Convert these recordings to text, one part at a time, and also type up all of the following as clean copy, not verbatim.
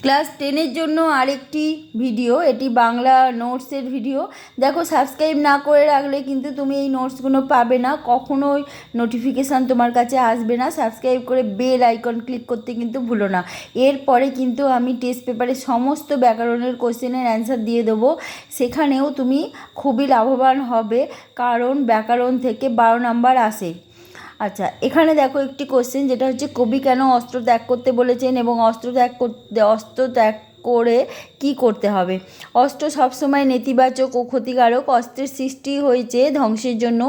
Class 10-এর জন্য আরেকটি video, এটি বাংলা নোটসের ভিডিও। দেখো, সাবস্ক্রাইব না করে রাখলে কিন্তু তুমি এই নোটসগুলো পাবে না, কখনোই নোটিফিকেশান তোমার কাছে আসবে না। সাবস্ক্রাইব করে বেল আইকন ক্লিক করতে কিন্তু ভুলো না। এরপরে কিন্তু আমি টেস্ট পেপারে সমস্ত ব্যাকরণের কোশ্চেনের অ্যান্সার দিয়ে দেবো, সেখানেও তুমি খুবই লাভবান হবে, কারণ ব্যাকরণ থেকে 12 নাম্বার আসে। আচ্ছা, এখানে দেখো একটি কোশ্চেন, যেটা হচ্ছে কবি কেন অস্ত্র ত্যাগ করতে বলেছেন এবং অস্ত্র ত্যাগ করে কি করতে হবে। অস্ত্র সবসময় নেতিবাচক ও ক্ষতিকারক। অস্ত্রের সৃষ্টি হয়েছে ধ্বংসের জন্য।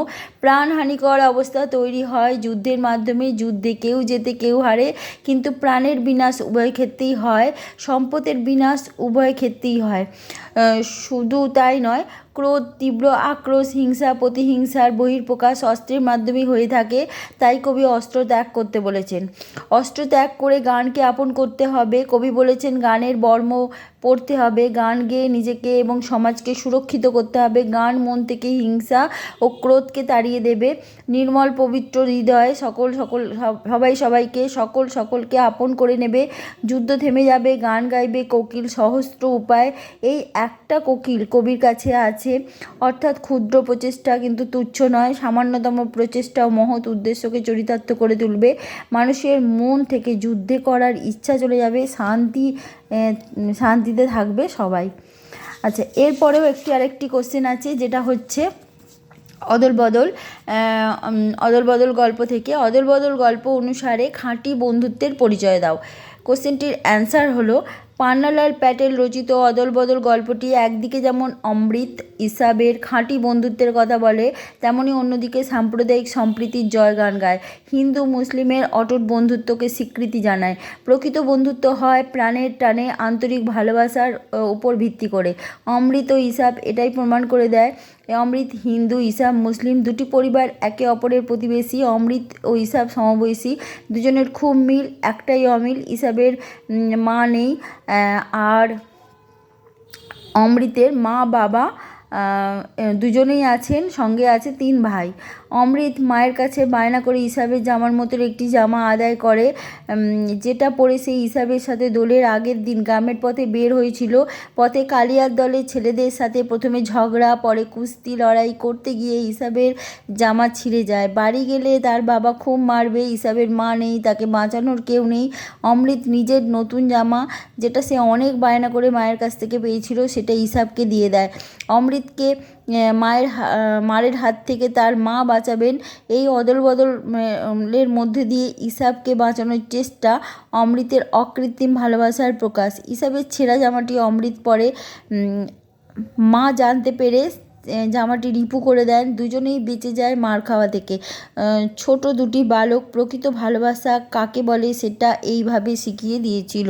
প্রাণহানিকর অবস্থা তৈরি হয় যুদ্ধের মাধ্যমে। যুদ্ধে কেউ জেতে কেউ হারে, কিন্তু প্রাণের বিনাশ উভয় ক্ষেত্রেই হয়, সম্পদের বিনাশ উভয় ক্ষেত্রেই হয়। শুধু তাই নয়, ক্রোধ, তীব্র আক্রোশ, হিংসা, প্রতিহিংসার বহিঃপ্রকাশ অস্ত্রের মাধ্যমেই হয়ে থাকে। তাই কবি অস্ত্র ত্যাগ করতে বলেছেন। অস্ত্র ত্যাগ করে গানকে আপন করতে হবে। কবি বলেছেন গানের বর্ম পড়তে হবে, গান গেয়ে নিজেকে এবং সমাজকে সুরক্ষিত করতে হবে। গান মন থেকে হিংসা ও ক্রোধকে তাড়িয়ে দেবে। নির্মল পবিত্র হৃদয় সবাইকে সকলকে আপন করে নেবে। যুদ্ধ থেমে যাবে, গান গাইবে কোকিল সহস্র উপায়। এই একটা কোকিল কবির কাছে আছে, অর্থাৎ ক্ষুদ্র প্রচেষ্টা কিন্তু তুচ্ছ নয়। সামান্যতম প্রচেষ্টাও মহৎ উদ্দেশ্যকে চরিতার্থ করে তুলবে। মানুষের মন থেকে যুদ্ধে করার ইচ্ছা চলে যাবে, শান্তিতে থাকবে সবাই। আচ্ছা, এরপরেও আরেকটি কোশ্চেন আছে, যেটা হচ্ছে অদল বদল গল্প থেকে। অদল বদল গল্প অনুসারে খাঁটি বন্ধুত্বের পরিচয় দাও। কোশ্চেনটির অ্যান্সার হলো, পান্নালাল প্যাটেল রচিত অদল বদল গল্পটি একদিকে যেমন অমৃত ইসাবের খাঁটি বন্ধুত্বের কথা বলে, তেমনি অন্যদিকে সাম্প্রদায়িক সম্প্রীতির জয়গান গায়। হিন্দু মুসলিমের অটুট বন্ধুত্বকে স্বীকৃতি জানায়। প্রকৃত বন্ধুত্ব হয় প্রাণের টানে, আন্তরিক ভালোবাসার উপর ভিত্তি করে। অমৃত ও ইসাব এটাই প্রমাণ করে দেয়। অমৃত হিন্দু, ইসাব মুসলিম, দুটি পরিবার একে অপরের প্রতিবেশী। অমৃত ও ইসাব সমবয়সী, দুজনের খুব মিল, একটাই অমিল। ইসাবের মা নেই, আর অমৃতের মা বাবা দুজনেই আছেন, সঙ্গে আছে 3 ভাই। অমৃত মায়ের কাছে বায়না করে ইসাবের জামার মতো একটি জামা আদায় করে, যেটা পরে সেই ইসাবের সাথে দোলের আগের দিন গ্রামের পথে বের হয়েছিল। পথে কালিয়ার দলের ছেলেদের সাথে প্রথমে ঝগড়া, পরে কুস্তি লড়াই করতে গিয়ে ইসাবের জামা ছিঁড়ে যায়। বাড়ি গেলে তার বাবা খুব মারবে। ইসাবের মা নেই, তাকে বাঁচানোর কেউ নেই। অমৃত নিজের নতুন জামা, যেটা সে অনেক বায়না করে মায়ের কাছ থেকে পেয়েছিল, সেটা ইসাবকে দিয়ে দেয়। অমৃতকে মায়ের হাত থেকে তার মা বাঁচাবেন। এই অদল বদলের মধ্যে দিয়ে ইসাবকে বাঁচানোর চেষ্টা অমৃতের অকৃত্রিম ভালোবাসার প্রকাশ। ইসাবের ছেঁড়া জামাটি অমৃত পরে, মা জানতে পেরে জামাটি রিপু করে দেন। দুজনেই বেঁচে যায় মার খাওয়া থেকে। ছোট দুটি বালক প্রকৃত ভালোবাসা কাকে বলে সেটা এইভাবে শিখিয়ে দিয়েছিল।